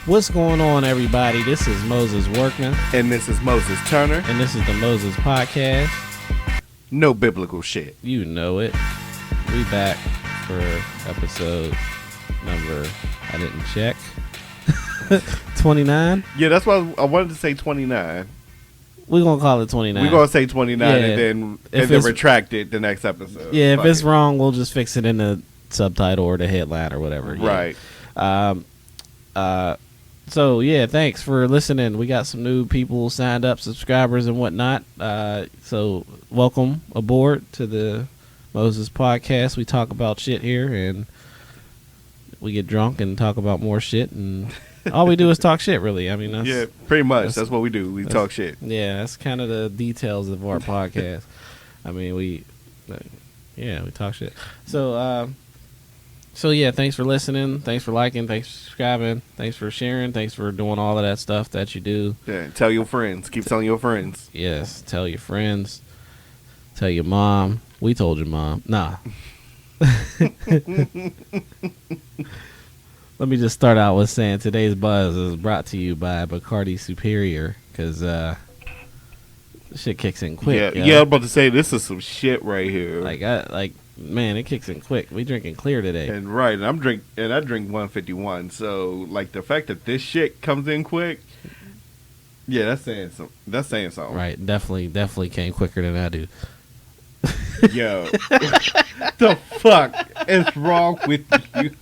What's going on, everybody? This is Moses Workman. And this is Moses Turner. And this is the Moses Podcast. No biblical shit. You know it. We back for episode number, I didn't check, 29? Yeah, that's why I wanted to say 29. We're going to call it 29. We're going to say 29 Yeah. and then retract it the next episode. Yeah, if Fuck it's it. wrong, we'll just fix it in the subtitle or the headline or whatever. Yeah. Right. So, yeah, thanks for listening. We got some new people signed up, subscribers and whatnot. So, welcome aboard to the Moses Podcast. We talk about shit here, and we get drunk and talk about more shit, and all we do is talk shit, really. I mean, Yeah, pretty much. That's what we do. We talk shit. Yeah, that's kind of the details of our podcast. I mean, we talk shit. So yeah, thanks for listening. Thanks for liking. Thanks for subscribing. Thanks for sharing. Thanks for doing all of that stuff that you do. Yeah, tell your friends. Keep telling your friends. Yes, tell your friends. Tell your mom. We told your mom. Nah. Let me just start out with saying today's buzz is brought to you by Bacardi Superior, because shit kicks in quick. Yeah, I'm about to say this is some shit right here. Man, it kicks in quick. We drinking clear today. And right, and I drink 151. So like the fact that this shit comes in quick, yeah, that's saying something. Right, definitely came quicker than I do. Yo, the fuck is wrong with you?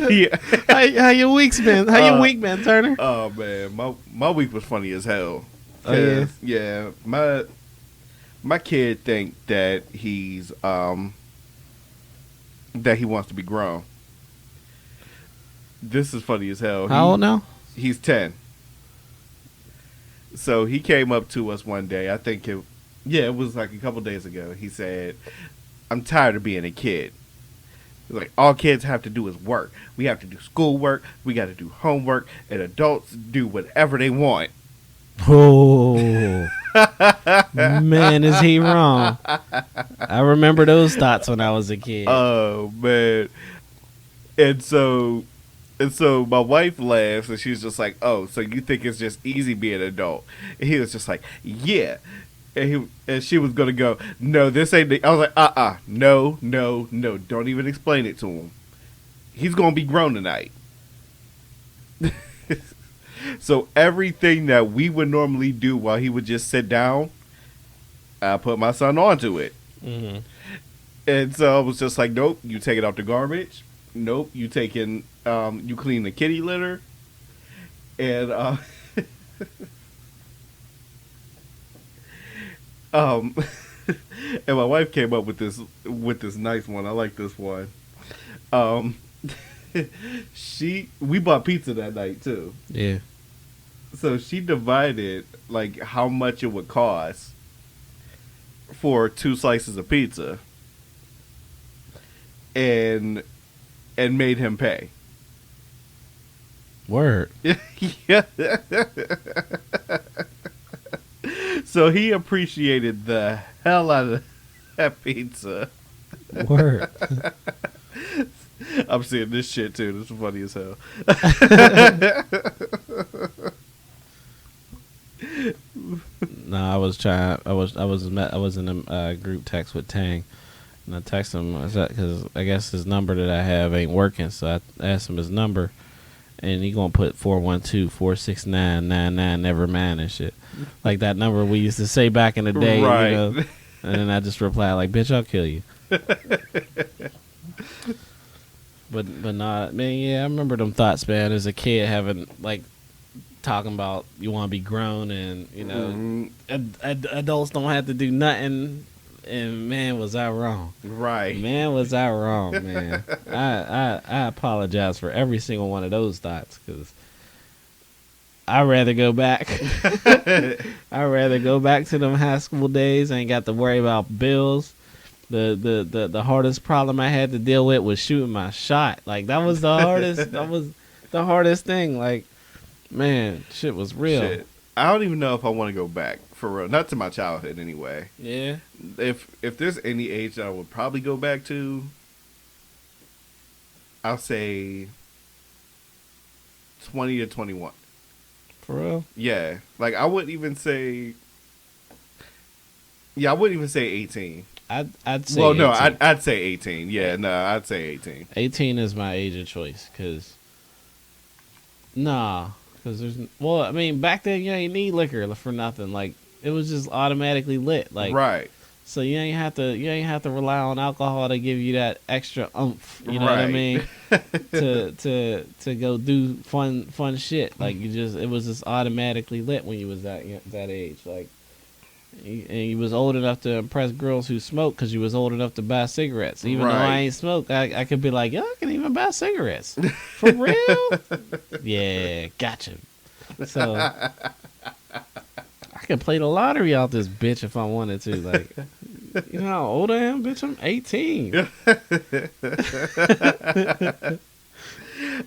Yeah. How your week's been? How your week been, Turner? Oh man, my week was funny as hell. Oh Yeah, my kid think that he's that he wants to be grown. This is funny as hell. How old now? He's 10. So he came up to us one day. I think it was like a couple days ago. He said, "I'm tired of being a kid. Like, all kids have to do is work. We have to do schoolwork. We got to do homework, and adults do whatever they want." Oh, man, is he wrong? I remember those thoughts when I was a kid. Oh man, and so my wife laughs, and she's just like, "Oh, so you think it's just easy being an adult?" And he was just like, "Yeah." And she was gonna go, "No, this ain't." I was like, no, don't even explain it to him. He's gonna be grown tonight." So everything that we would normally do while he would just sit down, I put my son onto it. Mm-hmm. And so I was just like, "Nope, you take it out the garbage. Nope, you taking you clean the kitty litter." And and my wife came up with this nice one. I like this one. We bought pizza that night too. Yeah. So she divided like how much it would cost for 2 slices of pizza, and made him pay. Word. Yeah. So he appreciated the hell out of that pizza. Word. I'm seeing this shit too. This is funny as hell. No, I was in a group text with Tang, and I texted him because I guess his number that I have ain't working, so I asked him his number, and he gonna put 412-469-99 never mind and shit, like that number we used to say back in the day, right? You know? And then I just replied like, "Bitch, I'll kill you." But nah, man, yeah, I remember them thoughts, man. As a kid, having like talking about you want to be grown, and you know, adults don't have to do nothing. And man, was I wrong? Right, man, was I wrong, man. I apologize for every single one of those thoughts, because I'd rather go back. I'd rather go back to them high school days. I ain't got to worry about bills. The hardest problem I had to deal with was shooting my shot. Like, that was the hardest. That was the hardest thing. Like, man, shit was real. Shit. I don't even know if I want to go back, for real. Not to my childhood anyway. Yeah. If there's any age that I would probably go back to, I'll say 20 to 21. For real? Yeah, like I wouldn't even say. Yeah, I wouldn't even say 18. I'd say Well, 18. no, I'd say 18. Yeah, no, I'd say 18. 18 is my age of choice, cause nah, cause there's well, I mean, back then you ain't need liquor for nothing. Like it was just automatically lit. Like Right, so you ain't have to rely on alcohol to give you that extra oomph. You know what I right. mean? To go do fun shit. Like it was just automatically lit when you was that age. Like. And you was old enough to impress girls who smoke because you was old enough to buy cigarettes. Even though I Right. ain't smoke, I could be like, yo, I can even buy cigarettes. For real? Yeah, gotcha. So I could play the lottery out this bitch if I wanted to. Like, you know how old I am, bitch? I'm 18.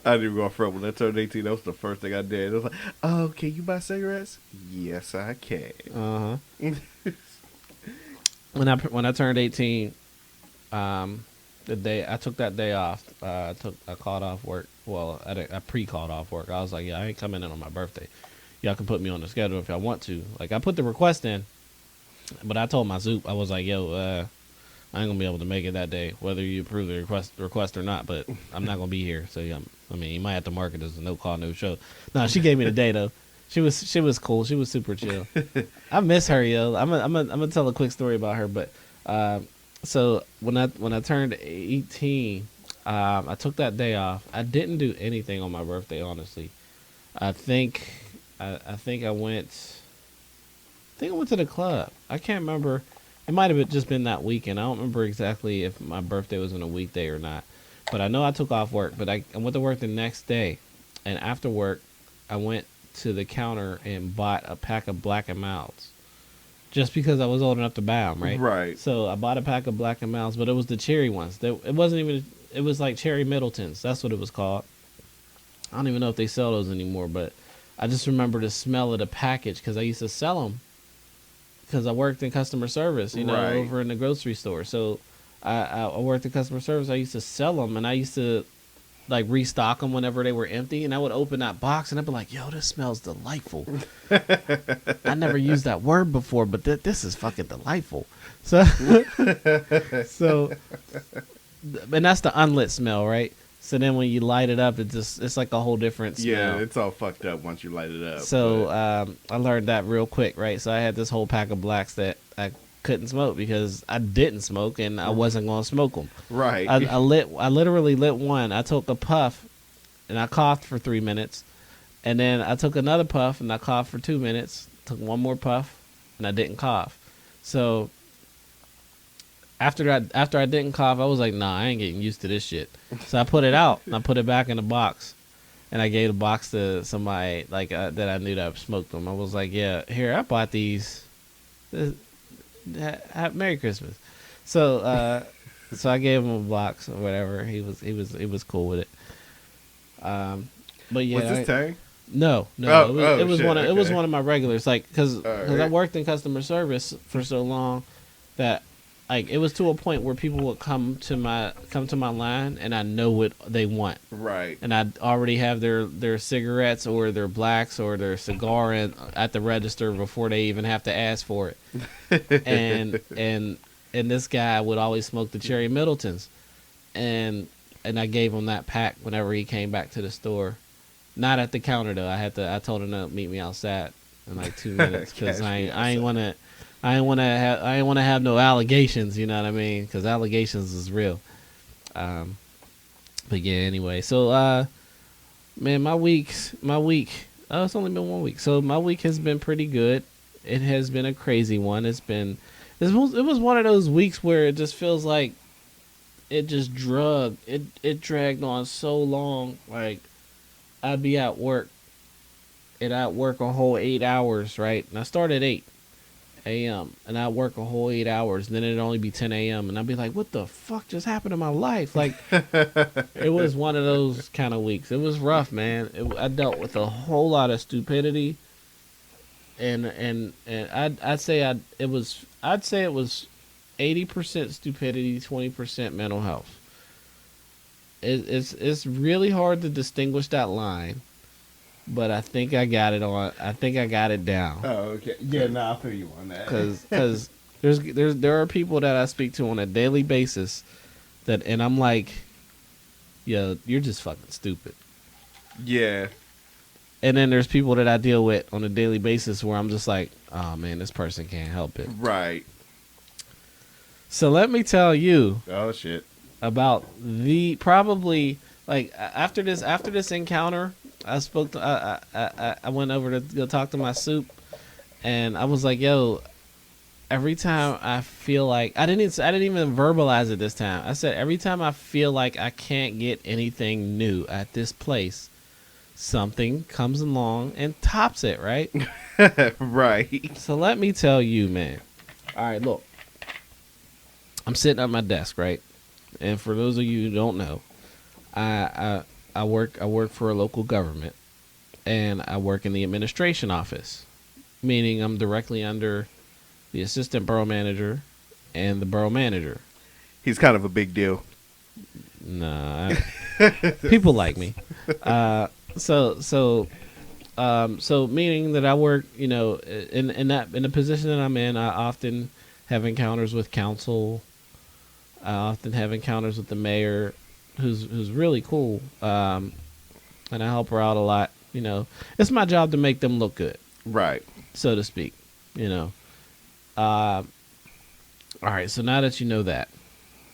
I didn't go front when I turned 18. That was the first thing I did. I was like, "Oh, can you buy cigarettes?" Yes, I can. When I turned 18, the day I took that day off, I called off work. Well, I pre-called off work. I was like, yeah, I ain't coming in on my birthday. Y'all can put me on the schedule if y'all want to. Like I put the request in, but I told my Zoop, I was like, yo, I ain't gonna be able to make it that day, whether you approve the request or not. But I'm not gonna be here. So yeah, I mean, you might have to mark it as a no call, no show. No, she gave me the day though. She was cool. She was super chill. I miss her, yo. I'm gonna tell a quick story about her. But so when I turned 18, I took that day off. I didn't do anything on my birthday, honestly. I think I went. I think I went to the club. I can't remember. It might have just been that weekend. I don't remember exactly if my birthday was on a weekday or not. But I know I took off work. But I went to work the next day. And after work, I went to the counter and bought a pack of Black and Milds. Just because I was old enough to buy them, right? Right. So I bought a pack of Black and Milds, but it was the cherry ones. It wasn't even, it was like Cherry Middletons. That's what it was called. I don't even know if they sell those anymore, but I just remember the smell of the package because I used to sell them because I worked in customer service, you know, Right. over in the grocery store. So I worked in customer service. I used to sell them, and I used to like restock them whenever they were empty. And I would open that box, and I'd be like, "Yo, this smells delightful." I never used that word before, but this is fucking delightful. So, so, and that's the unlit smell, right? So then when you light it up, it's like a whole different smell. Yeah, it's all fucked up once you light it up. So I learned that real quick, right? So I had this whole pack of blacks that I couldn't smoke because I didn't smoke and I wasn't going to smoke them. Right. I literally lit one. I took a puff and I coughed for 3 minutes. And then I took another puff and I coughed for 2 minutes. Took one more puff and I didn't cough. So after I didn't cough, I was like, nah, I ain't getting used to this shit. So I put it out and I put it back in the box. And I gave the box to somebody like that I knew that smoked them. I was like, yeah, here, I bought these. Merry Christmas. So so I gave him a box or whatever. He was cool with it. But yeah, Was this Tang? No, it was one of it was one of my regulars. Like because I worked in customer service for so long that like it was to a point where people would come to my line and I know what they want. Right. And I'd already have their cigarettes or their blacks or their cigar at the register before they even have to ask for it. and this guy would always smoke the Cherry Middletons, and I gave him that pack whenever he came back to the store. Not at the counter though. I told him to meet me outside in like 2 minutes because I ain't want to have no allegations. You know what I mean? Because allegations is real. But yeah, anyway. So man, my week. Oh, it's only been 1 week. So my week has been pretty good. It has been a crazy one. It was one of those weeks where it just feels like it just dragged on so long. Like I'd be at work and I'd work a whole 8 hours, right? And I start at 8 a.m. and I'd work a whole 8 hours, and then it'd only be 10 a.m. and I'd be like, what the fuck just happened to my life? Like it was one of those kind of weeks. It was rough, man. I dealt with a whole lot of stupidity. And I'd say it was 80% stupidity, 20% mental health. It's really hard to distinguish that line, but I think I got it on. I think I got it down. Oh, okay. Yeah, no, I feel you on that. Because there are people that I speak to on a daily basis and I'm like, yo, you're just fucking stupid. Yeah. And then there's people that I deal with on a daily basis where I'm just like, oh man, this person can't help it. Right. So let me tell you Oh shit. about the probably like after this encounter, I went over to go talk to my soup, and I was like, yo, every time I feel like I didn't even verbalize it this time. I said every time I feel like I can't get anything new at this place, something comes along and tops it, right? Right. So let me tell you, man. All right, look. I'm sitting at my desk, right? And for those of you who don't know, I work for a local government, and I work in the administration office, meaning I'm directly under the assistant borough manager and the borough manager. He's kind of a big deal. Nah, people like me. So meaning that I work, in the position that I'm in, I often have encounters with council. I often have encounters with the mayor, who's really cool, and I help her out a lot. It's my job to make them look good, Right. so to speak. All right. So now that you know that,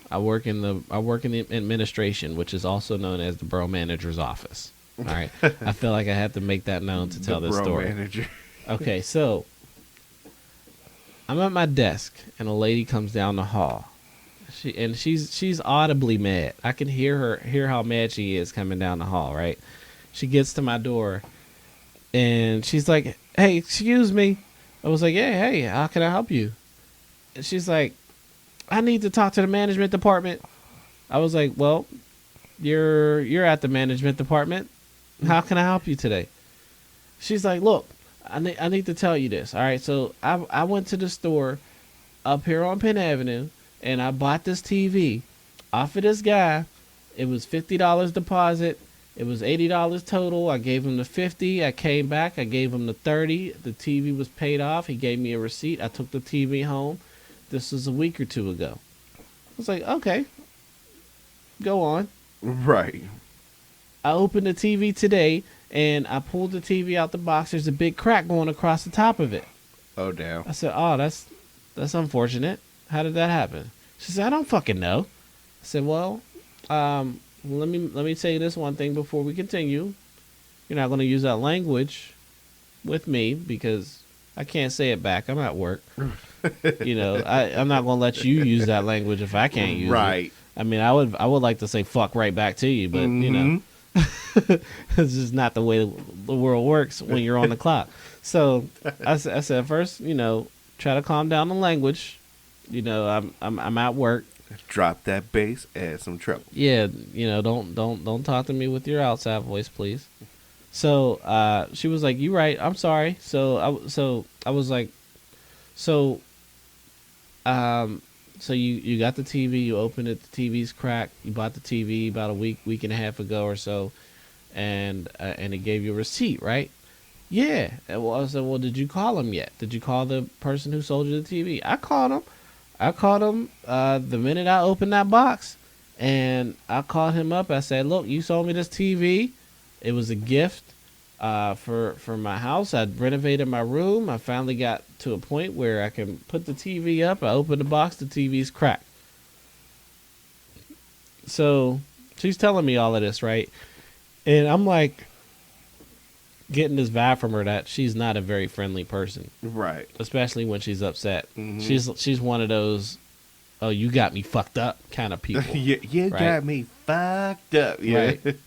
I work in the administration, which is also known as the borough manager's office. All right. I feel like I had to make that known to tell this borough story. Manager. Okay, so I'm at my desk, and a lady comes down the hall. She's audibly mad. I can hear how mad she is coming down the hall. Right. She gets to my door, and she's like, "Hey, excuse me." I was like, hey, how can I help you? And she's like, I need to talk to the management department. I was like, well, you're at the management department. How can I help you today? She's like, look, I need to tell you this. All right, so I went to the store up here on Penn Avenue, and I bought this TV off of this guy. It was $50 deposit. It was $80 total. I gave him the $50. I came back. I gave him the $30. The TV was paid off. He gave me a receipt. I took the TV home. This was a week or two ago. I was like, okay, go on. Right. I opened the TV today, and I pulled the TV out the box. There's a big crack going across the top of it. Oh, damn. I said, oh, that's unfortunate. How did that happen? She said, I don't fucking know. I said, well, let me say this one thing before we continue. You're not going to use that language with me because I can't say it back. I'm at work. I'm not going to let you use that language if I can't use it. Right. I mean, I would like to say fuck right back to you, but it's just not the way the world works when you're on the clock. So I said first, try to calm down the language. I'm at work. Drop that bass, add some treble. Yeah, don't talk to me with your outside voice, please. So she was like, "You right? I'm sorry." So I was like, so you got the TV, you opened it, the TV's cracked. You bought the TV about a week and a half ago or so, and it gave you a receipt, right? Yeah. And I said, well, did you call him yet? Did you call the person who sold you the TV? I called him. The minute I opened that box, and I called him up. I said, look, you sold me this TV. It was a gift for my house. I renovated my room. I finally got to a point where I can put the TV up. I opened the box. The TV's cracked. So she's telling me all of this, right? And I'm like getting this vibe from her that she's not a very friendly person. Right. Especially when she's upset. Mm-hmm. She's one of those, oh, you got me fucked up kind of people. You right? got me fucked up. Yeah. Right.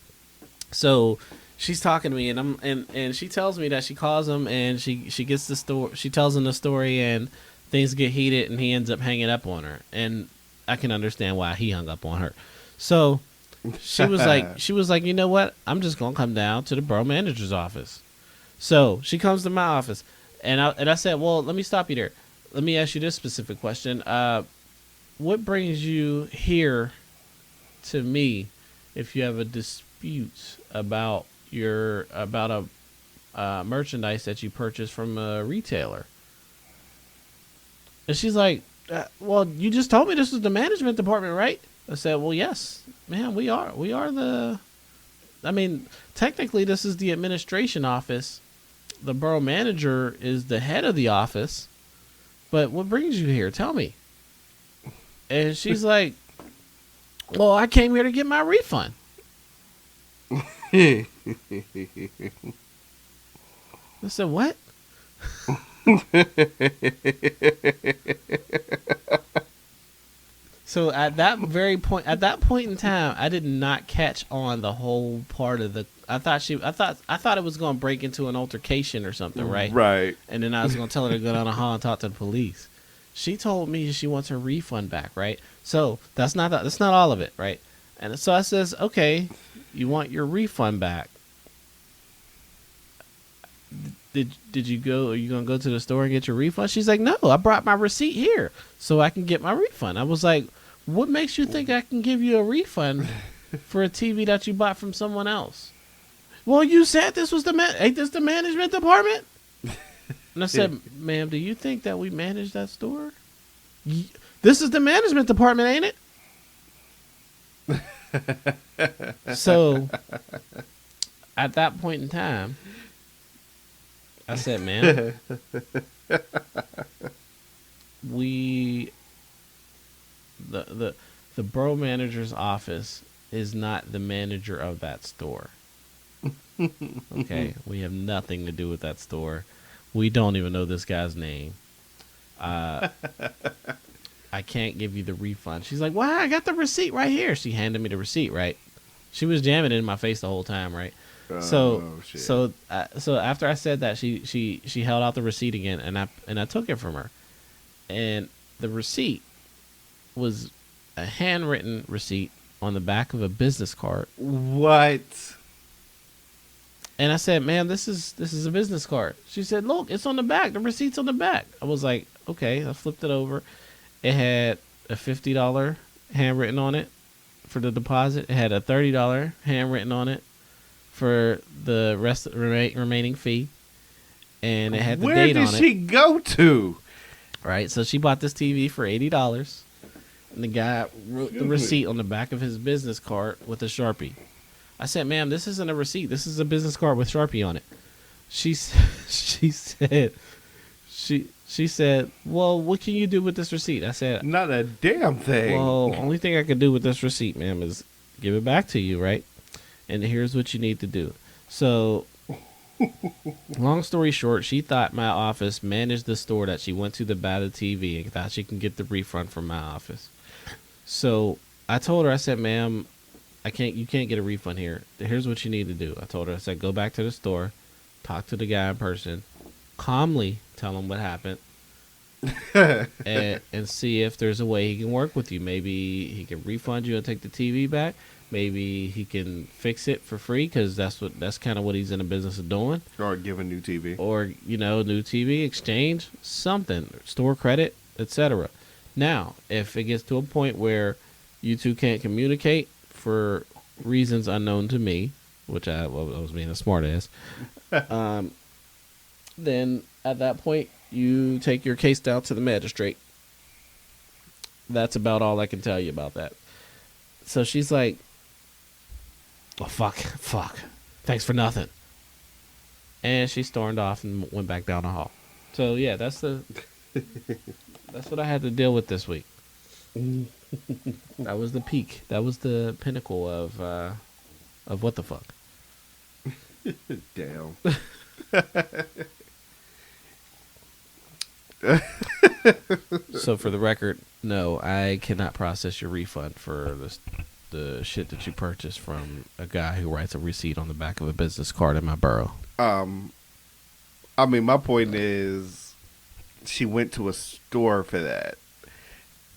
So she's talking to me, and she tells me that she calls him, and she gets the story. She tells him the story, and things get heated, and he ends up hanging up on her. And I can understand why he hung up on her. So she was like, you know what? I'm just gonna come down to the borough manager's office. So she comes to my office, and I said, well, let me stop you there. Let me ask you this specific question. What brings you here to me if you have a dispute about merchandise that you purchased from a retailer. And she's like, well, you just told me this was the management department, right? I said, well, yes, man, we are. We are I mean, technically, this is the administration office. The borough manager is the head of the office. But what brings you here? Tell me. And she's like, well, I came here to get my refund. I said, what? So at that point in time, I did not catch on the whole part of the. I thought it was going to break into an altercation or something, right? Right. And then I was going to tell her to go down the hall and talk to the police. She told me she wants her refund back, right? So that's not all of it, right? And so I says, okay, you want your refund back? Did you go? Are you gonna go to the store and get your refund? She's like, no, I brought my receipt here so I can get my refund. I was like, what makes you think I can give you a refund for a TV that you bought from someone else? Well, you said this was ain't this the management department? And I said, ma'am, do you think that we manage that store? This is the management department, ain't it? So at that point in time, I said, ma'am, the borough manager's office is not the manager of that store. Okay, we have nothing to do with that store. We don't even know this guy's name. I can't give you the refund. She's like, well, I got the receipt right here. She handed me the receipt, right? She was jamming it in my face the whole time, right? So after I said that, she held out the receipt again, and I took it from her, and the receipt was a handwritten receipt on the back of a business card. What? And I said, ma'am, this is a business card. She said, look, it's on the back. The receipt's on the back. I was like, okay. I flipped it over. It had a $50 handwritten on it for the deposit. It had a $30 handwritten on it for the remaining fee. And it had the date on it. Where did she go to? Right. So she bought this TV for $80. And the guy wrote the receipt on the back of his business card with a Sharpie. I said, ma'am, this isn't a receipt. This is a business card with Sharpie on it. She said, well, what can you do with this receipt? I said, not a damn thing. Well, only thing I can do with this receipt, ma'am, is give it back to you, right? And here's what you need to do. So, long story short, she thought my office managed the store that she went to buy the TV and thought she can get the refund from my office. So I told her, I said, ma'am, you can't get a refund here. Here's what you need to do. I told her, I said, go back to the store, talk to the guy in person, calmly tell him what happened, and see if there's a way he can work with you. Maybe he can refund you and take the TV back. Maybe he can fix it for free because that's kind of what he's in the business of doing. Or give a new TV. Or, new TV, exchange, something, store credit, etc. Now, if it gets to a point where you two can't communicate for reasons unknown to me, which I was being a smartass, then at that point you take your case down to the magistrate. That's about all I can tell you about that. So she's like, oh, fuck, thanks for nothing. And she stormed off and went back down the hall. So yeah, that's what I had to deal with this week. That was the peak. That was the pinnacle of what the fuck. Damn. So for the record, no, I cannot process your refund for the shit that you purchased from a guy who writes a receipt on the back of a business card in my borough. I mean, my point is, she went to a store for that.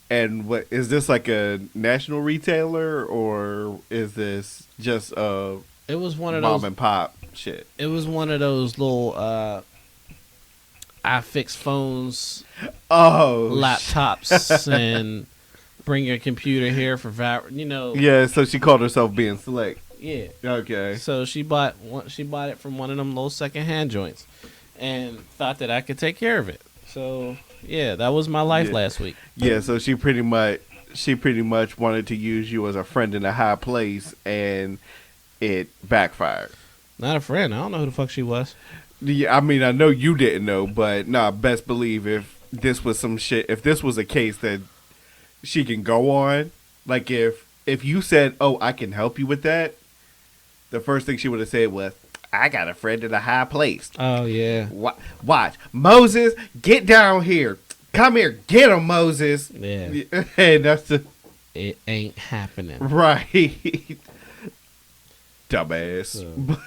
And what is this, like a national retailer, or is this just a it was one of mom those and pop shit? It was one of those little I fix phones, laptops, and bring your computer here for Yeah, so she called herself being slick. Yeah. Okay. So she bought it from one of them little secondhand joints, and thought that I could take care of it. So yeah, that was my life Yeah. last week. Yeah. So she pretty much wanted to use you as a friend in a high place, and it backfired. Not a friend. I don't know who the fuck she was. Yeah, I mean, I know you didn't know, but nah, best believe if this was some shit, if this was a case that she can go on, like if you said, "Oh, I can help you with that," the first thing she would have said was, "I got a friend in a high place. Oh yeah. Watch, Moses, get down here. Come here, get him, Moses." Yeah. And that's the It ain't happening. right, dumbass. So-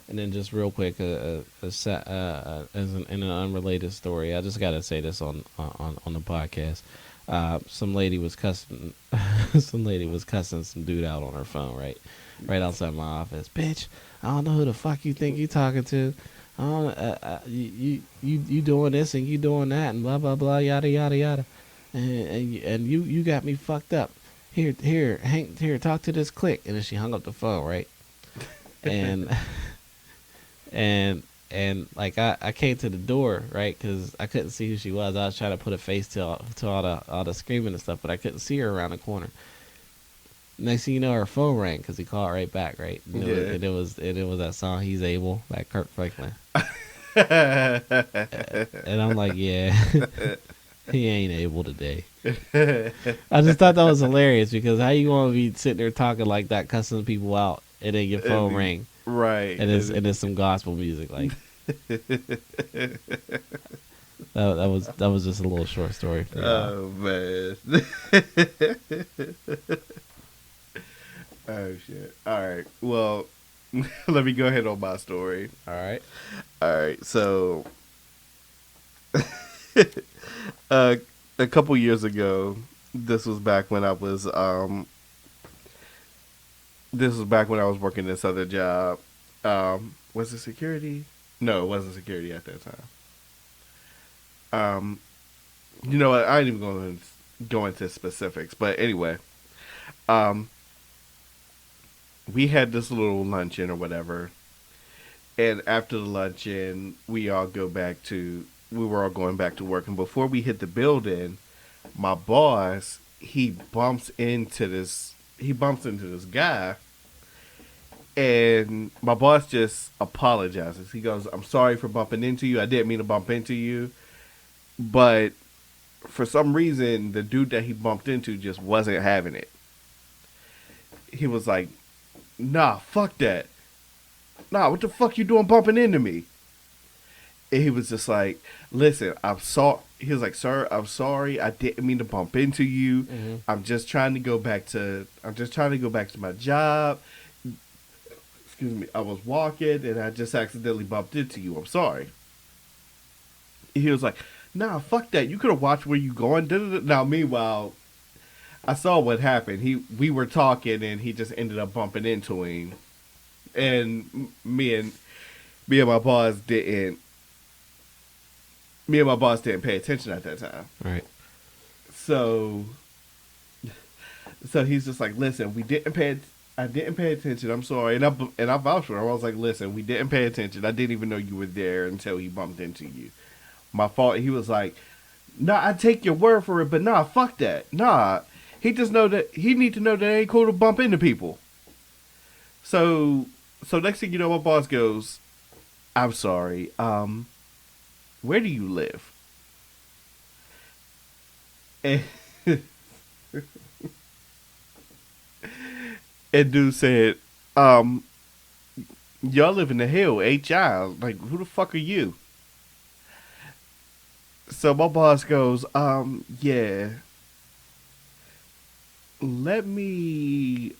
And then just real quick, as in an unrelated story, I just gotta say this on the podcast. Some lady was cussing, some dude out on her phone, right outside my office. Bitch, I don't know who the fuck you think you talking to. I don't, you doing this and you doing that and blah blah blah yada yada yada, and you got me fucked up. Here, talk to this click. And then she hung up the phone, right? And and like I came to the door, right, because I couldn't see who she was. I was trying to put a face to all the screaming and stuff, but I couldn't see her around the corner. Next thing you know, her phone rang because he called right back, right? And it was that song "He's Able" by Kirk Franklin. And I'm like, yeah, he ain't able today. I just thought that was hilarious because how you gonna be sitting there talking like that, cussing people out, and then your phone ring. Right. And it's some gospel music like that was just a little short story for y'all. Oh man. Oh shit. Alright. Well, let me go ahead on my story. All Alright, so a couple years ago, this was back when I was working this other job. Was it security? No, it wasn't security at that time. You know what? I ain't even going to go into specifics, but anyway, we had this little luncheon or whatever, and after the luncheon, we were all going back to work, and before we hit the building, my boss he bumps into this guy. And my boss just apologizes. He goes, "I'm sorry for bumping into you. I didn't mean to bump into you." But for some reason, the dude that he bumped into just wasn't having it. He was like, "Nah, fuck that. Nah, what the fuck you doing bumping into me?" And he was just like, "Listen, I'm sorry." He was like, "Sir, I'm sorry. I didn't mean to bump into you. Mm-hmm. I'm just trying to go back to my job. Excuse me, I was walking and I just accidentally bumped into you. I'm sorry." He was like, "Nah, fuck that. You could have watched where you going." Now, meanwhile, I saw what happened. We were talking and he just ended up bumping into him. And me and my boss didn't pay attention at that time. Right. So he's just like, "Listen, I didn't pay attention. I'm sorry." And I vouched for him. I was like, "Listen, we didn't pay attention. I didn't even know you were there until he bumped into you. My fault." He was like, "Nah, I take your word for it, but nah, fuck that. Nah, he need to know that it ain't cool to bump into people." So next thing you know, my boss goes, "I'm sorry. Where do you live?" And And dude said, "Y'all live in the hill, HI. Like, who the fuck are you?" So my boss goes, yeah. Let me,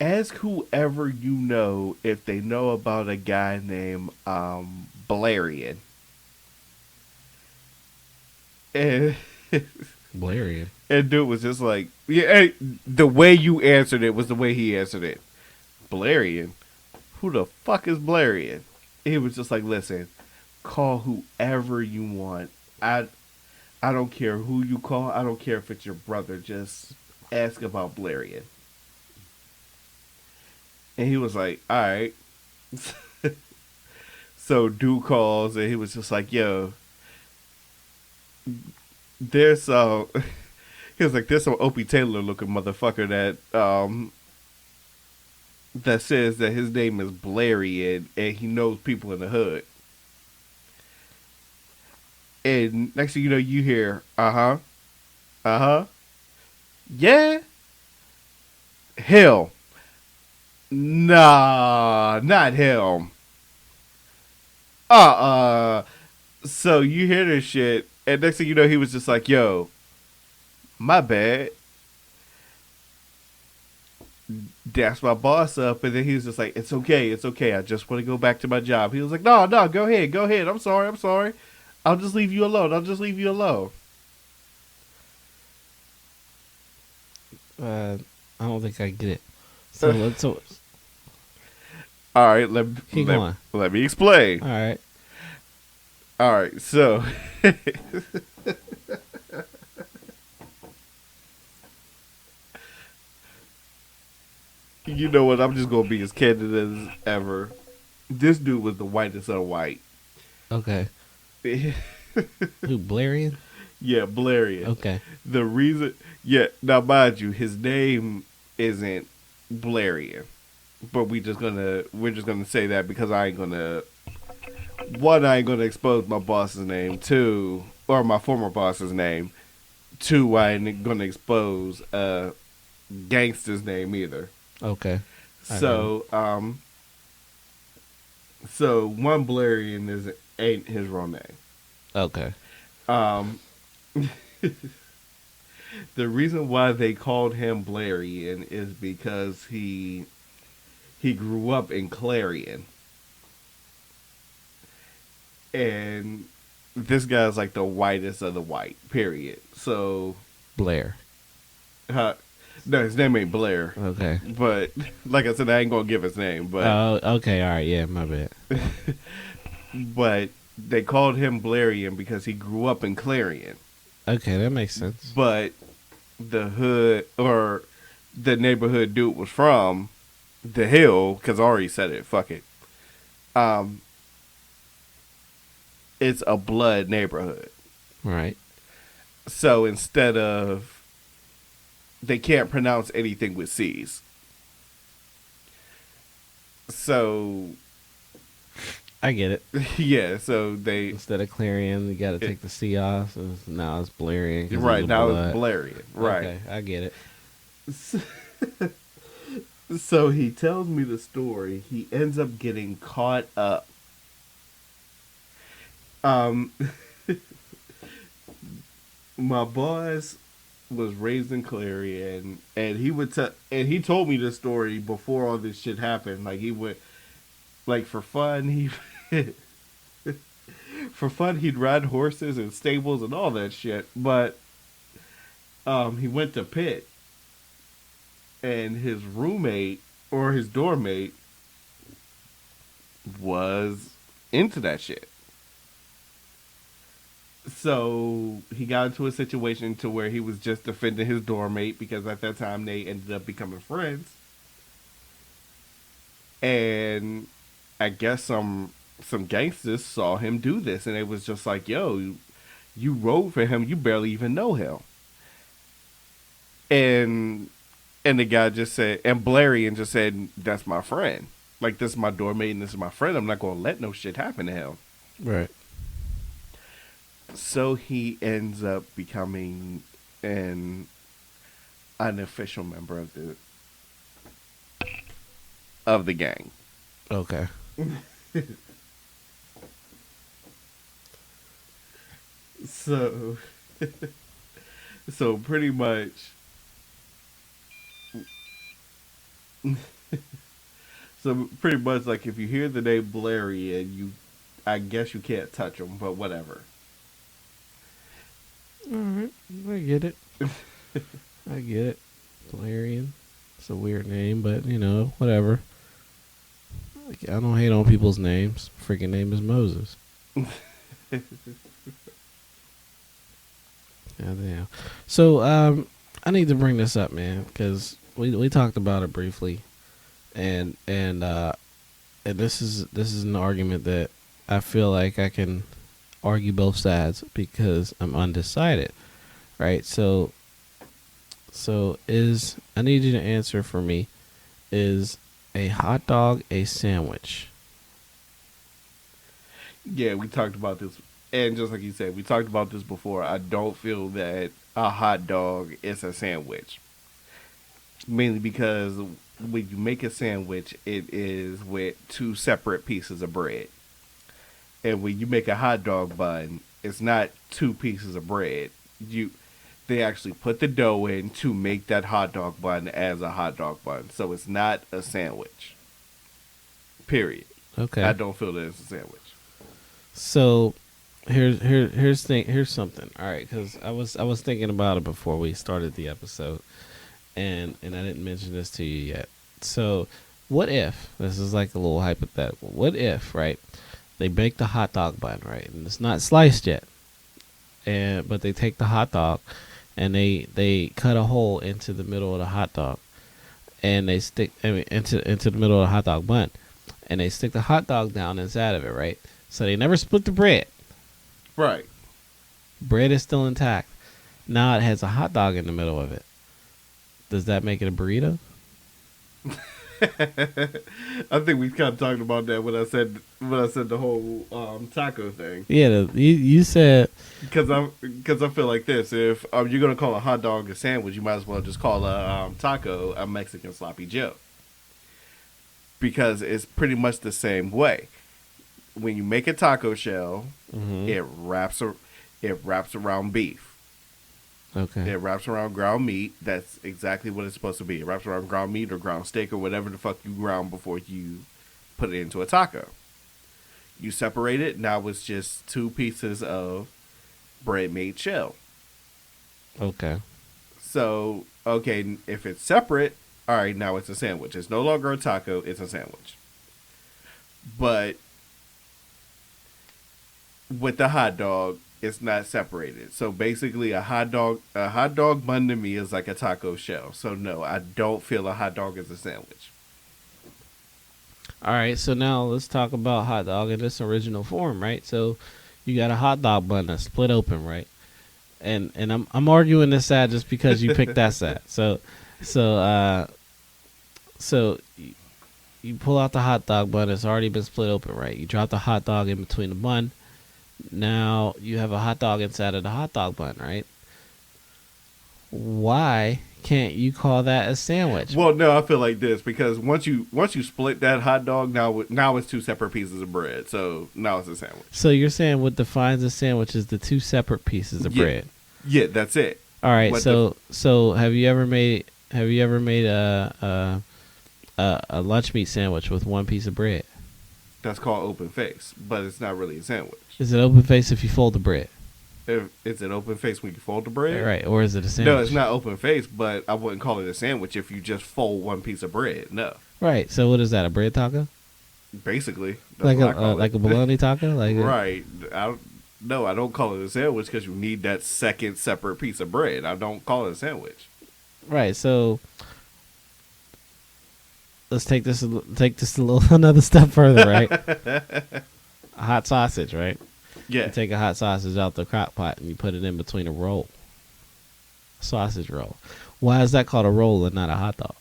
ask whoever you know if they know about a guy named, Blarian." And Blarian. And dude was just like, yeah, the way you answered it was the way he answered it. "Blarian? Who the fuck is Blarian?" He was just like, "Listen, call whoever you want. I don't care who you call. I don't care if it's your brother. Just ask about Blarian. And he was like, all right. So dude calls and he was just like, yo, there's some. He was like, there's some Opie Taylor looking motherfucker that says that his name is Blarian and he knows people in the hood. And next thing you know, you hear, yeah, him. Nah, not him. So you hear this shit, and next thing you know, he was just like, yo, my bad. Daps my boss up, and then he was just like, it's okay, it's okay. I just want to go back to my job. He was like, no, no, go ahead, go ahead. I'm sorry, I'm sorry. I'll just leave you alone. I'll just leave you alone. I don't think I get it. So let's All right, keep going. let me explain. All right. All right, so you know what? I'm just gonna be as candid as ever. This dude was the whitest of the white. Okay. Yeah, Who, Blarian? Blarian. Okay. The reason, now mind you, his name isn't Blarian, but we're just gonna say that because I ain't gonna expose my boss's name. Two, or my former boss's name. Two, I ain't gonna expose gangster's name either. Okay. So so one Blarian ain't his real name. Okay. Um, the reason why they called him Blarian is because he grew up in Clarion, and this guy's like the whitest of the white. Period. So Blair. no, his name ain't Blair. Okay. But like I said, I ain't gonna give his name. But Oh, okay. All right. Yeah, my bad. but they called him Blarian because he grew up in Clarion. Okay, that makes sense. But the hood or the neighborhood dude was from the hill, because I already said it. Fuck it. It's a blood neighborhood. Right. So instead of, they can't pronounce anything with C's. So I get it. yeah, so they Instead of Clarion, you got to take the C off. So now it's Blarian. 'cause right of the now blood. it's Blarian. Right. Okay, I get it. So he tells me the story. He ends up getting caught up. My boss was raised in Clarion, and he told me this story before all this shit happened. Like he went, like for fun, for fun he'd ride horses and stables and all that shit. But he went to Pitt, and his roommate or his dorm mate was into that shit. So he got into a situation to where he was just defending his dorm mate because at that time they ended up becoming friends. And I guess some gangsters saw him do this, and it was just like, yo, you rode for him, you barely even know him. And the guy just said, and Blarian just said, that's my friend. Like, this is my dorm mate and this is my friend. I'm not going to let no shit happen to him. Right. So he ends up becoming an unofficial member of the gang. Okay. So so pretty much like if you hear the name Blarian, I guess you can't touch him, but whatever. Alright, I get it. I get it. Blarian. It's a weird name, but, whatever. I don't hate on people's names. Freaking name is Moses. Goddamn. So, I need to bring this up, man, because we talked about it briefly, and this is an argument that I feel like I can argue both sides because I'm undecided, right? So is I need you to answer for me. Is a hot dog a sandwich? Yeah, we talked about this, and just like you said, we talked about this before. I don't feel that a hot dog is a sandwich, mainly because when you make a sandwich, it is with two separate pieces of bread, and when you make a hot dog bun, it's not two pieces of bread. You They actually put the dough in to make that hot dog bun as a hot dog bun, so it's not a sandwich. Period. Okay. I don't feel that it's a sandwich. So here's something. All right, because I was thinking about it before we started the episode, and I didn't mention this to you yet. So what if this is like a little hypothetical? What if, right? They bake the hot dog bun, right, and it's not sliced yet, but they take the hot dog and they cut a hole into the middle of the hot dog, and they stick into the middle of the hot dog bun, and they stick the hot dog down inside of it, right? So they never split the bread. Right. Bread is still intact. Now it has a hot dog in the middle of it. Does that make it a burrito? I think we kind of talked about that when I said the whole taco thing. Yeah, you said Because I feel like this: if you're gonna call a hot dog a sandwich, you might as well just call a taco a Mexican sloppy Joe, because it's pretty much the same way. When you make a taco shell, it wraps around beef. okay. It wraps around ground meat. That's exactly what it's supposed to be. It wraps around ground meat or ground steak or whatever the fuck you ground before you put it into a taco. You separate it. Now it's just two pieces of bread made shell. Okay. So, okay, if it's separate, all right, now it's a sandwich. It's no longer a taco. It's a sandwich. But with the hot dog, it's not separated. So basically, a hot dog bun to me is like a taco shell. So no, I don't feel a hot dog is a sandwich. All right, so now let's talk about hot dog in its original form, right? So you got a hot dog bun that's split open, right? And I'm arguing this side just because you picked that side. So you pull out the hot dog bun. It's already been split open, right? You drop the hot dog in between the bun. Now you have a hot dog inside of the hot dog bun, right? Why can't you call that a sandwich? Well, no, I feel like this because once you split that hot dog, now it's two separate pieces of bread. So now it's a sandwich. So you're saying what defines a sandwich is the two separate pieces of bread? Yeah, that's it. All right. So have you ever made a lunch meat sandwich with one piece of bread? That's called open face, but it's not really a sandwich. Is it open face if you fold the bread? If it's an open face when you fold the bread, Right? Or is it a sandwich? No, it's not open face, but I wouldn't call it a sandwich if you just fold one piece of bread. No. Right. So what is that? A bread taco? Basically, Like a bologna taco? Right. I don't call it a sandwich because you need that second separate piece of bread. I don't call it a sandwich. Right. So let's take this a little another step further, right? A hot sausage, right? Yeah. You take a hot sausage out the crock pot and you put it in between a roll. Sausage roll. Why is that called a roll and not a hot dog?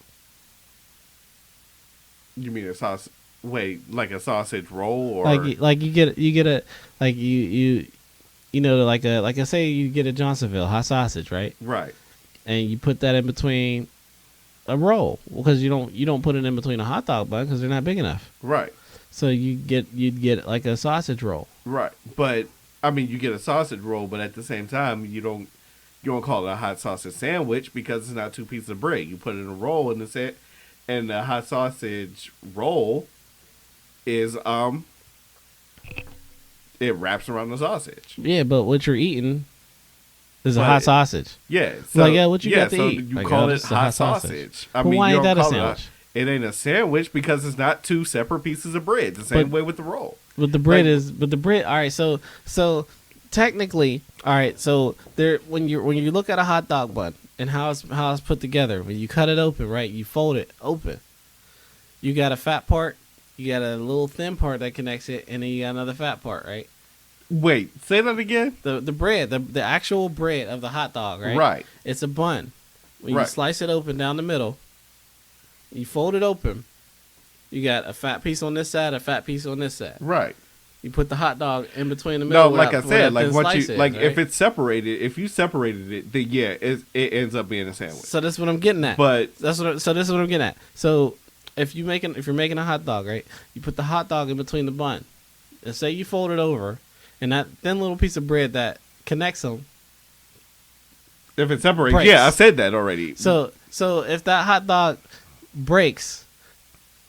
You mean a sausage? Wait, like a sausage roll, or like you get a like you know like I say you get a Johnsonville hot sausage, right? Right. And you put that in between a roll because you don't put it in between a hot dog bun because they're not big enough. Right. So you'd get like a sausage roll. Right. But I mean, you get a sausage roll, but at the same time, you don't call it a hot sausage sandwich because it's not two pieces of bread. You put it in a roll, and the hot sausage roll is it wraps around the sausage. Yeah, but what you're eating is a hot sausage. Yeah. So, what you got to eat? You call it hot sausage. I mean, why you ain't don't that a call sandwich? It ain't a sandwich because it's not two separate pieces of bread. The same way with the roll. But the bread all right, so technically, all right, so there when you look at a hot dog bun, and how it's put together. When you cut it open, right? You fold it open. You got a fat part, you got a little thin part that connects it, and then you got another fat part, right? Wait, say that again. The bread, the actual bread of the hot dog, right? Right. It's a bun. When Right. you slice it open down the middle, you fold it open. You got a fat piece on this side, a fat piece on this side. Right. You put the hot dog in between the middle. No, like I said, like once slice you is, like right? if it's separated, if you separated it, then yeah, it ends up being a sandwich. So that's what I'm getting at. But So this is what I'm getting at. So if you're making a hot dog, right? You put the hot dog in between the bun, and say you fold it over, and that thin little piece of bread that connects them. if it separates, Breaks. yeah, I said that already. So if that hot dog breaks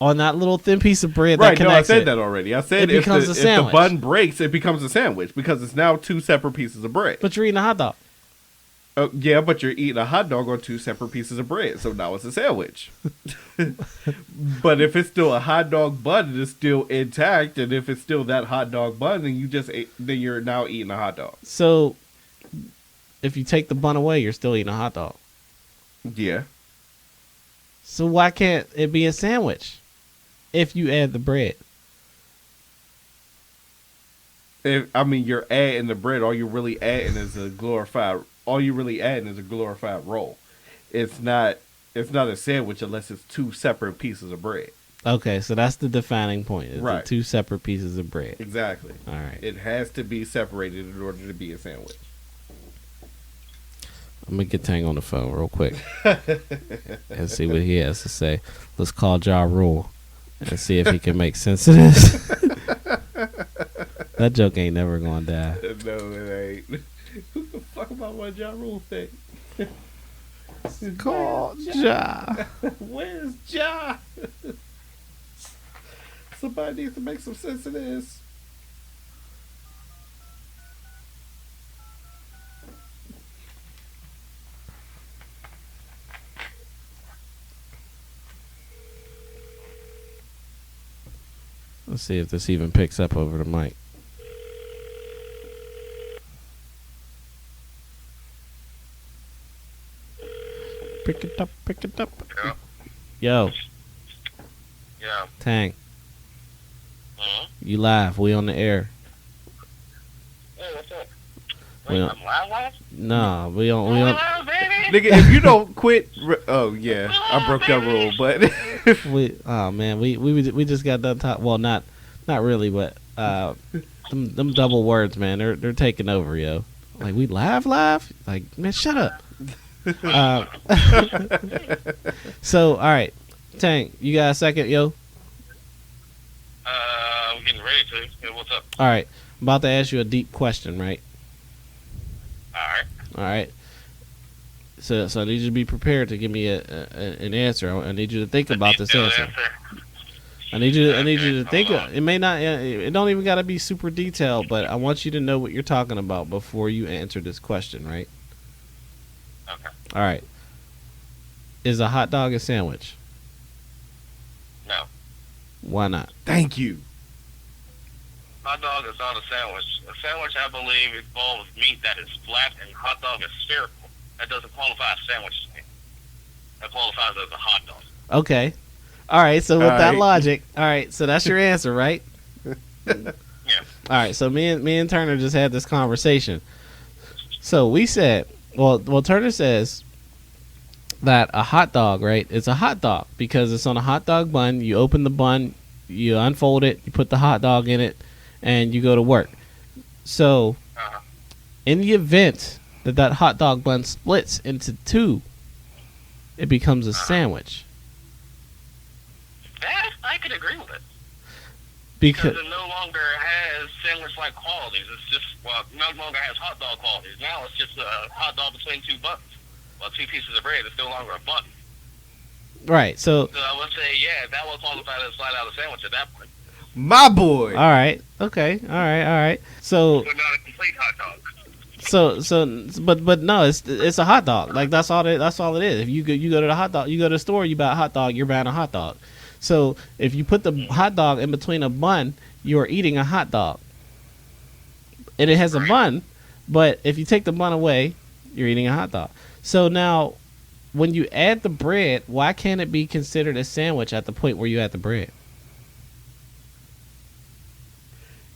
on that little thin piece of bread that right, no, I connects said it, that already. I said it if becomes a the sandwich. bun breaks, it becomes a sandwich because it's now two separate pieces of bread. but you're eating a hot dog. Yeah, but you're eating a hot dog on two separate pieces of bread, so now it's a sandwich. But if it's still a hot dog bun, it's still intact, and if it's still that hot dog bun, then you're now eating a hot dog. So if you take the bun away, you're still eating a hot dog. Yeah. So why can't it be a sandwich if you add the bread? You're adding the bread. All you're really adding is a glorified roll. It's not a sandwich unless it's two separate pieces of bread. Okay, so that's the defining point. It's Right. the two separate pieces of bread. Exactly. All right. It has to be separated in order to be a sandwich. I'm going to get Tang on the phone real quick and see what he has to say. Let's call Ja Rule and see if he can make sense of this. That joke ain't never going to die. No, it ain't. Who the fuck about what Ja Rule think? Call Ja. Where's Ja? Somebody needs to make some sense of this. Let's see if this even picks up over the mic. Pick it up, pick it up. Yeah. Yo, Yeah. Tang, Uh-huh. you live. We on the air. Hey, what's up? We Wait, don't- I'm live? Nah, we on. Live, baby? Nigga, if you don't quit, oh yeah, I broke that rule, but Oh man, we just got done talking. Well, not really, but them double words, man, they're taking over, yo. Like we live. Like man, shut up. So all right, Tang, you got a second, yo? I'm getting ready to. Yeah, what's up? All right, I'm about to ask you a deep question, right? Alright. All right. So I need you to be prepared to give me an answer. I need you to think about this answer. I need you to think. It may not. It don't even got to be super detailed, but I want you to know what you're talking about before you answer this question, right? Okay. All right. Is a hot dog a sandwich? No. Why not? thank you. Hot dog is not a sandwich. A sandwich, I believe, involves meat that is flat, and hot dog is spherical. That doesn't qualify as sandwich to me. That qualifies as a hot dog. Okay. All right. So with All that right. logic, all right. So that's your answer, right? Yeah. All right. So me and Turner just had this conversation. So we said, well, Turner says that a hot dog, right? It's a hot dog because it's on a hot dog bun. You open the bun, you unfold it, you put the hot dog in it, and you go to work. So, Uh-huh. in the event that hot dog bun splits into two, it becomes a sandwich. That, I could agree with it. Because Because it no longer has sandwich-like qualities. It's just, well, no longer has hot dog qualities. Now it's just a hot dog between two buns. Well, two pieces of bread. It's no longer a bun. right. So So I would say, yeah, that would qualify as flat out a sandwich at that point. My boy. all right. Okay. All right. So But not a complete hot dog. but no, it's a hot dog. Like that's all it is. If you go to the hot dog, you go to the store, you buy a hot dog, you're buying a hot dog. So if you put the hot dog in between a bun, you are eating a hot dog. And it has a bun, but if you take the bun away, you're eating a hot dog. So now, when you add the bread, why can't it be considered a sandwich at the point where you add the bread?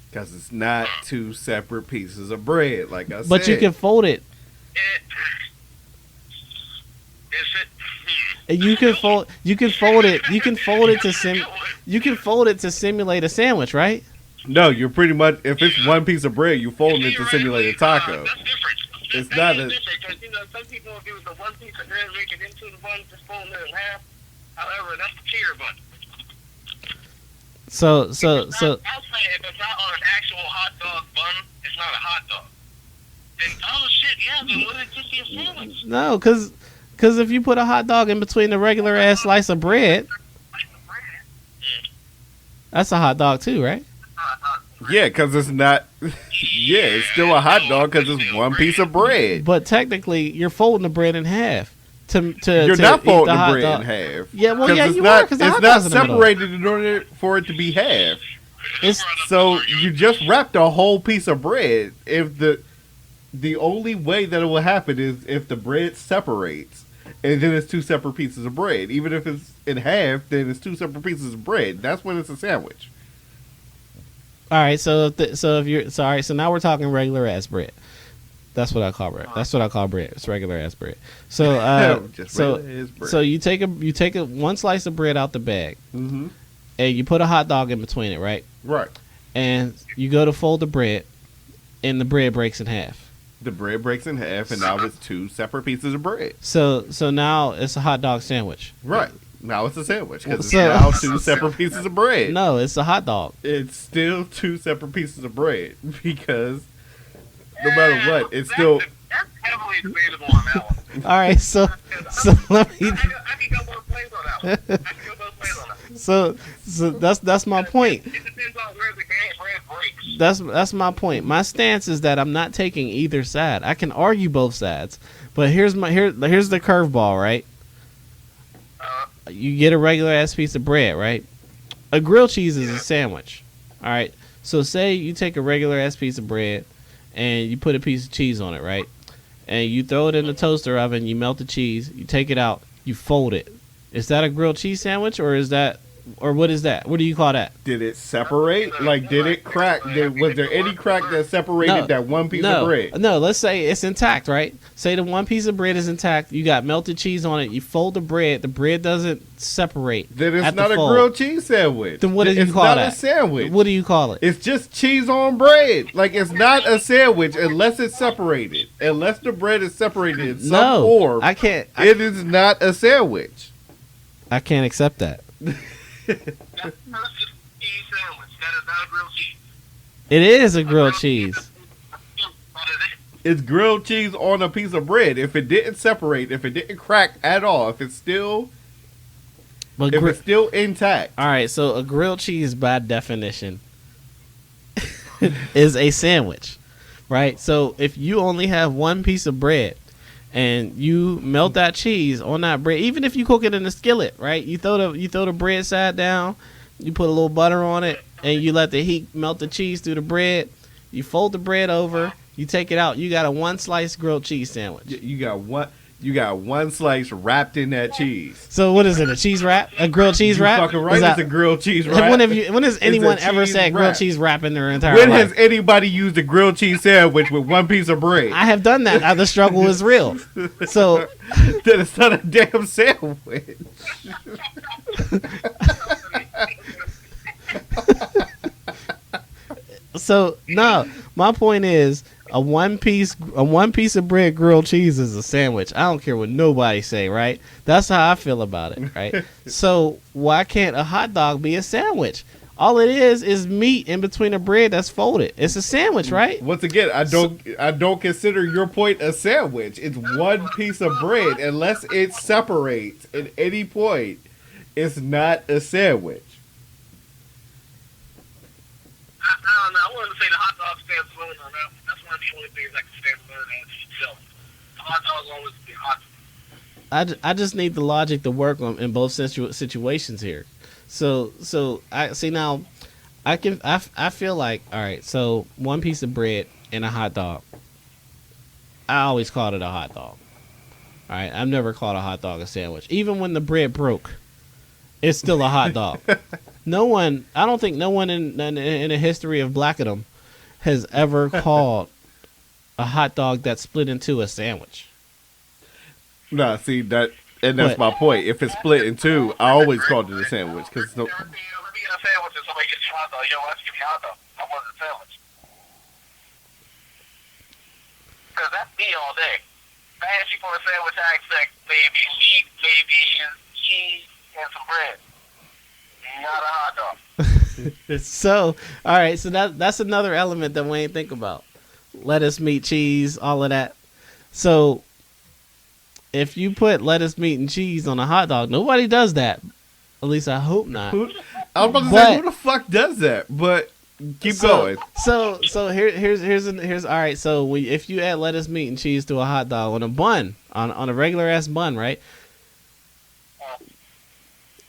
Because it's not two separate pieces of bread, like I said. But you can fold it. Is it? You can fold. You can fold it. You can fold it to You can fold it to simulate a sandwich, right? No, you're pretty much, if it's one piece of bread, you fold it to simulate a taco. That's different. It's That not is a- different, 'cause, some people will do the one piece of bread, make it into the one, just fold it in half. However, that's the cheer bun. So I'll say if it's not on an actual hot dog bun, it's not a hot dog. Then, oh shit, yeah, then would it just be a sandwich? no, because if you put a hot dog in between the regular ass slice of bread, that's a hot dog too, right? Yeah, because it's not. Yeah, it's still a hot dog because it's one piece of bread. But technically, you're folding the bread in half. You're You're not folding the bread in half. Yeah, well, yeah, it's you not, are, 'cause the it's hot not dog's in the middle. separated in order for it to be half. It's So you just wrapped a whole piece of bread. If the only way that it will happen is if the bread separates, and then it's two separate pieces of bread. Even if it's in half, then it's two separate pieces of bread. That's when it's a sandwich. all right. So if you're sorry, so now we're talking regular ass bread. That's what I call bread. That's what I call bread. It's regular ass bread. So Just so regular ass bread. so you take a one slice of bread out the bag, Mm-hmm. and you put a hot dog in between it, right? Right. And you go to fold the bread, and the bread breaks in half. The bread breaks in half, and now it's two separate pieces of bread. So now it's a hot dog sandwich. Right. Now it's a sandwich because it's So- now two separate pieces of bread. No, it's a hot dog. It's still two separate pieces of bread because no matter what, it's still. That's heavily debatable on that one. All right, so let me. I can go both ways on that one. I can go both ways on that. So that's my point. It depends on where the bread breaks. That's my point. My stance is that I'm not taking either side. I can argue both sides, but here's the curveball, right? You get a regular ass piece of bread, right? A grilled cheese is a sandwich. All right. So say you take a regular ass piece of bread and you put a piece of cheese on it, right? And you throw it in the toaster oven, you melt the cheese, you take it out, you fold it. Is that a grilled cheese sandwich or what is that? What do you call that? Did it separate? Like, did it crack? Was there any crack that separated that one piece of bread? No, let's say it's intact, right? Say the one piece of bread is intact. You got melted cheese on it. You fold the bread doesn't separate. Then it's at the not a fold. grilled cheese sandwich. Then what do you it's call not that? a sandwich. What do you call it? It's just cheese on bread. Like, it's not a sandwich unless it's separated. Unless the bread is separated in some form. I can't. It is not a sandwich. I can't accept that. That's just cheese sandwich. That is not a grilled cheese. It is a grilled cheese. What is it? It's grilled cheese on a piece of bread. If it didn't separate, if it didn't crack at all, if it's still intact. All right, so a grilled cheese by definition is a sandwich, right? So if you only have one piece of bread and you melt that cheese on that bread, even if you cook it in a skillet, right? You throw the bread side down, you put a little butter on it, and you let the heat melt the cheese through the bread. You fold the bread over, you take it out. You got a one slice grilled cheese sandwich. You got one slice wrapped in that cheese. So what is it? A cheese wrap? A grilled cheese You wrap? fucking right. Is that- It's a grilled cheese wrap. when has anyone a ever cheese said grilled wrap. cheese wrap in their entire When life? has anybody used a grilled cheese sandwich with one piece of bread? I have done that. The struggle is real. So Then it's not a damn sandwich. no, my point is a one piece of bread grilled cheese is a sandwich. I don't care what nobody say, right? That's how I feel about it, right? So why can't a hot dog be a sandwich? All it is meat in between a bread that's folded. It's a sandwich, right? Once again, I don't consider your point a sandwich. It's one piece of bread. Unless it separates at any point, it's not a sandwich. I don't know. I wanted to say the hot dog stands alone on that. That's one of the only things that can stand alone as itself. The hot dog always be hot. I just need the logic to work on in both situations here. So I see now. I feel like, all right. So one piece of bread and a hot dog. I always called it a hot dog. All right, I've never called a hot dog a sandwich. Even when the bread broke, it's still a hot dog. I don't think no one in the history of Blackadom has ever called a hot dog that split into a sandwich. Nah, see that, and that's my point. If it's split in two, I always called it a sandwich because Let me get a sandwich and somebody gets you a hot dog. Yo, let's give you a hot dog. I want a sandwich. Because that's me all day. If I ask you for a sandwich, I expect maybe meat, maybe cheese, and some bread. Not a hot dog. So, all right, so that's another element that we ain't think about. Lettuce, meat, cheese, all of that. So, if you put lettuce, meat, and cheese on a hot dog, nobody does that. At least I hope not. I was about to say, who the fuck does that? But keep going. So here's all right. So if you add lettuce, meat, and cheese to a hot dog on a bun, on a regular ass bun, right?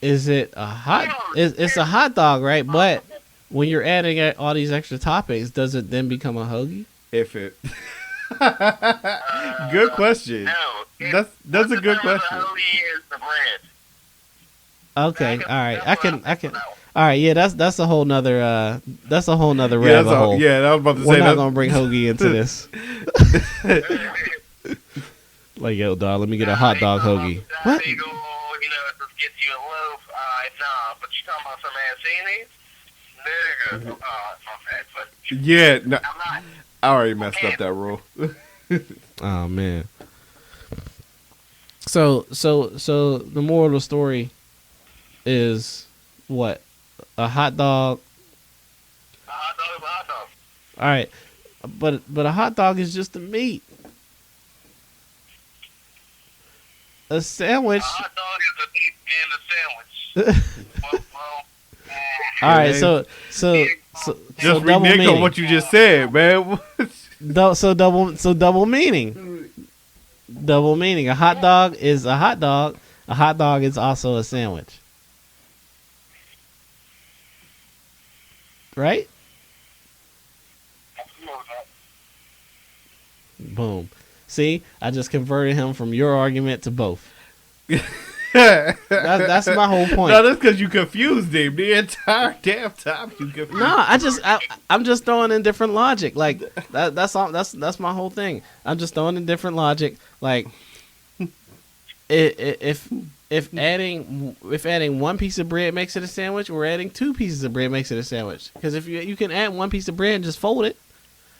Is it a it's a hot dog, right? But when you're adding all these extra toppings, does it then become a hoagie? If it. Good question. No. That's a good question. The hoagie is the bread. Okay, all right. I can. All right, yeah, that's a whole nother rabbit hole. Yeah, I was about to say we're not gonna bring hoagie into this. Like, yo, dog, let me get a hot dog hoagie. What? You know, just get you a loaf. Nah, but you talking about some mancini? Nigga. My bad, but Yeah, no, I'm not. I already messed up that rule. Oh man. So the moral of the story is what? A hot dog. A hot dog is a hot dog. All right, but a hot dog is just the meat. A sandwich. A hot dog is the meat and the sandwich. All right, so Just double renege meaning. on what you just said, man. So double meaning. Double meaning. A hot dog is a hot dog. A hot dog is also a sandwich. Right? Boom. See, I just converted him from your argument to both. That's my whole point. No, that's because you confused him the entire damn time. You confused. No, I'm just throwing in different logic. Like that's all. That's my whole thing. I'm just throwing in different logic. Like if adding one piece of bread makes it a sandwich, or adding two pieces of bread makes it a sandwich. Because if you can add one piece of bread and just fold it,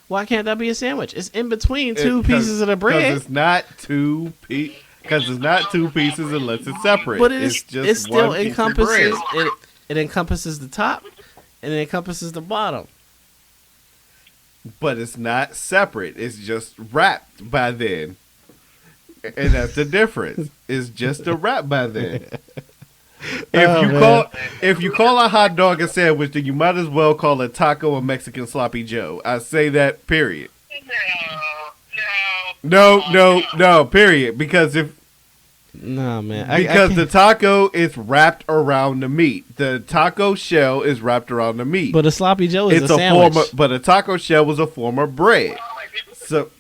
why can't that be a sandwich? It's in between two pieces of the bread. Because it's not two pieces. Because it's not two pieces unless it's separate. But it's just it still one piece of bread. encompasses it encompasses the top and it encompasses the bottom. But it's not separate. It's just wrapped by then. And that's the difference. It's just a wrap by then. If you call a hot dog a sandwich, then you might as well call a taco a Mexican sloppy Joe. I say that, period. No, period. Because the taco is wrapped around the meat. The taco shell is wrapped around the meat. But a sloppy Joe is a sandwich. But a taco shell was a form of bread. So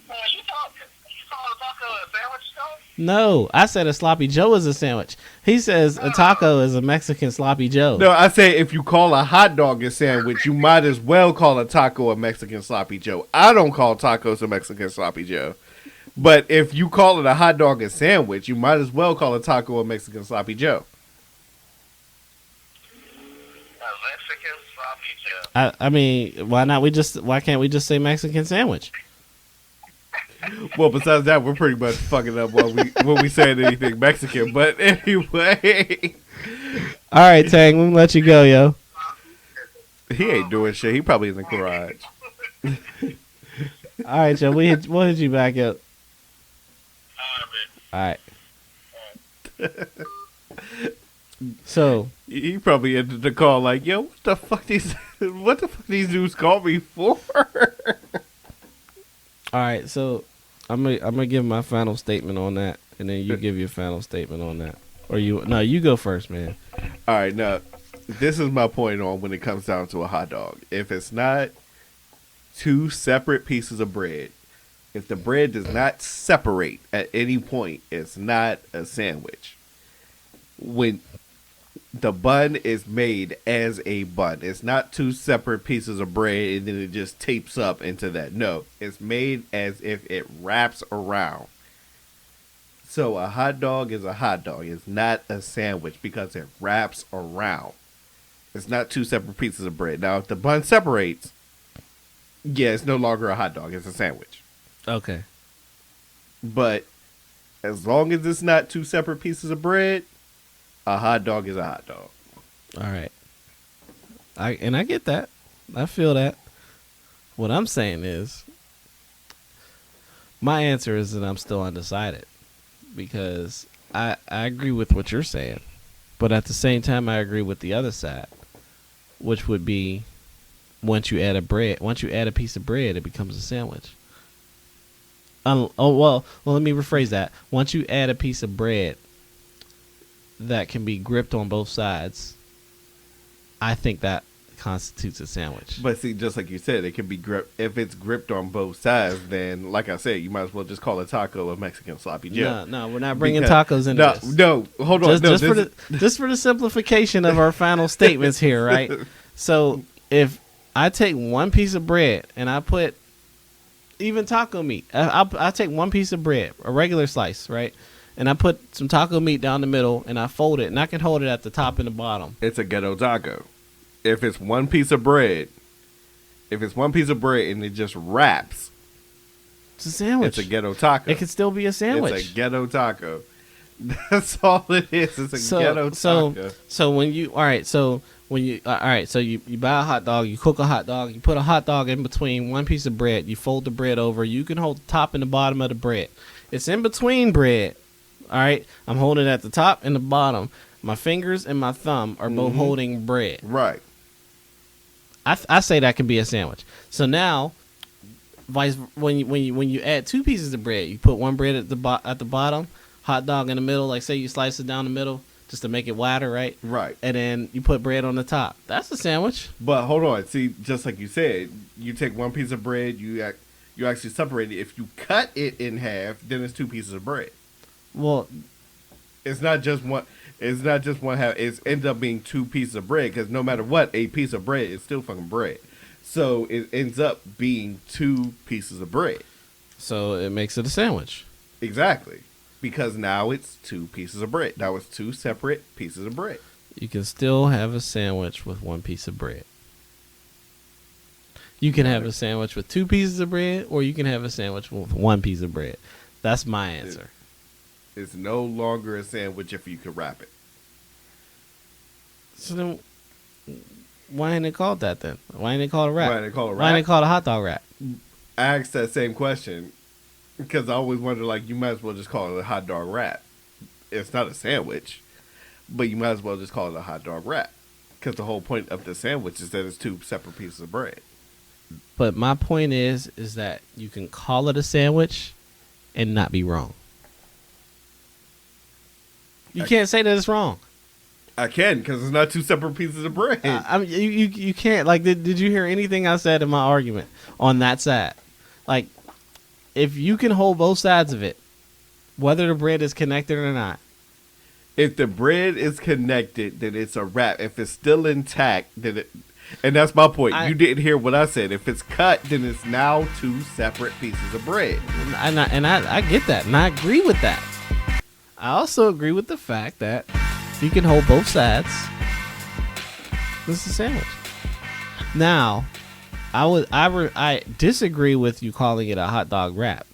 no, I said a sloppy Joe is a sandwich. He says a taco is a Mexican sloppy Joe. no, I say if you call a hot dog a sandwich, you might as well call a taco a Mexican sloppy Joe. I don't call tacos a Mexican sloppy Joe. But if you call it a hot dog a sandwich, you might as well call a taco a Mexican sloppy Joe. A Mexican sloppy Joe. I mean, why can't we just say Mexican sandwich? Well, besides that, we're pretty much fucking up when we say anything Mexican. But anyway. All right, Tang, we'll let you go, yo. He ain't doing shit. He probably in the garage. All right, yo, we'll hit you back up. All right. So He probably ended the call like, yo, what the fuck these dudes call me for? all right, so I'm gonna give my final statement on that, and then you give your final statement on that, or you go first, man. All right, now this is my point on when it comes down to a hot dog. If it's not two separate pieces of bread, If the bread does not separate at any point, it's not a sandwich. When the bun is made as a bun, it's not two separate pieces of bread and then it just tapes up into that. No, it's made as if it wraps around. So a hot dog is a hot dog. It's not a sandwich because it wraps around. It's not two separate pieces of bread. Now, if the bun separates, yeah, it's no longer a hot dog. It's a sandwich. Okay. But as long as it's not two separate pieces of bread, a hot dog is a hot dog. All right. I get that. I feel that. What I'm saying is, my answer is that I'm still undecided because I agree with what you're saying, but at the same time I agree with the other side, which would be once you add a piece of bread, it becomes a sandwich. Well, let me rephrase that. Once you add a piece of bread that can be gripped on both sides, I think that constitutes a sandwich. But see, just like you said, it can be gripped. If it's gripped on both sides, then, like I said, you might as well just call a taco a Mexican sloppy Joe. No, we're not bringing tacos into this. No, hold on. Just for the simplification of our final statements here, right? So if I take one piece of bread and I put even taco meat, I take one piece of bread, a regular slice, right? And I put some taco meat down the middle and I fold it, and I can hold it at the top and the bottom. It's a ghetto taco. If it's one piece of bread, and it just wraps, it's a sandwich. It's a ghetto taco. It could still be a sandwich. It's a ghetto taco. That's all it is. It's a ghetto taco. So when you buy a hot dog, you cook a hot dog, you put a hot dog in between one piece of bread, you fold the bread over, you can hold the top and the bottom of the bread. It's in between bread. All right, I'm holding it at the top and the bottom. My fingers and my thumb are both holding bread. Right. I say that can be a sandwich. So now, when you add two pieces of bread, you put one bread at the bottom, hot dog in the middle. Like say you slice it down the middle just to make it wider, right? Right. And then you put bread on the top. That's a sandwich. But hold on, see, just like you said, you take one piece of bread, you actually separate it. If you cut it in half, then it's two pieces of bread. Well, it's not just one. It's not just one half. It ends up being two pieces of bread because no matter what, a piece of bread is still fucking bread. So it ends up being two pieces of bread. So it makes it a sandwich. Exactly. Because now it's two pieces of bread. Now it's two separate pieces of bread. You can still have a sandwich with one piece of bread. You can have a sandwich with two pieces of bread, or you can have a sandwich with one piece of bread. That's my answer. It's no longer a sandwich if you can wrap it. So then, why ain't it called that then? Why ain't it called a wrap? Why ain't it called a wrap? Why ain't it called a hot dog wrap? I asked that same question because I always wonder, like, you might as well just call it a hot dog wrap. It's not a sandwich, but you might as well just call it a hot dog wrap because the whole point of the sandwich is that it's two separate pieces of bread. But my point is that you can call it a sandwich and not be wrong. You can't say that it's wrong. I can, because it's not two separate pieces of bread. You can't. Like, did you hear anything I said in my argument on that side? Like, if you can hold both sides of it, whether the bread is connected or not. If the bread is connected, then it's a wrap. If it's still intact, then it... And that's my point. You didn't hear what I said. If it's cut, then it's now two separate pieces of bread. And I get that, and I agree with that. I also agree with the fact that if you can hold both sides, this is a sandwich. Now, I disagree with you calling it a hot dog wrap.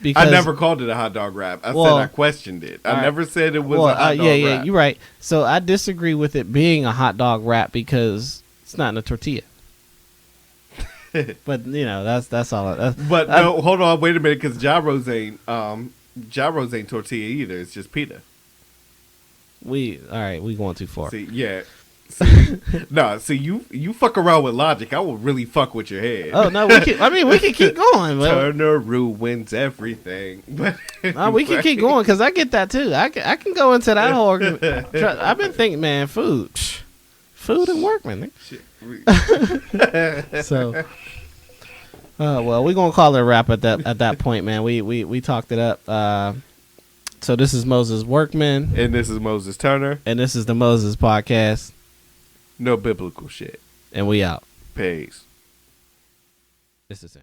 Because I never called it a hot dog wrap. I said I questioned it. I never said it was a hot dog wrap. Yeah, you're right. So I disagree with it being a hot dog wrap because it's not in a tortilla. But that's all. No, hold on, wait a minute, because gyros ain't tortilla either. It's just pita. We going too far. See, yeah. See, you fuck around with logic, I will really fuck with your head. Oh no, we can keep going. Turner ruins everything. We can keep going because I get that too. I can go into that whole argument. I've been thinking, man, food and work, man. Shit. Well, we're gonna call it a wrap at that point, man. We talked it up. So this is Moses Workman, And this is Moses Turner. and this is the Moses Podcast, No biblical shit. and we out. Peace. It's the same.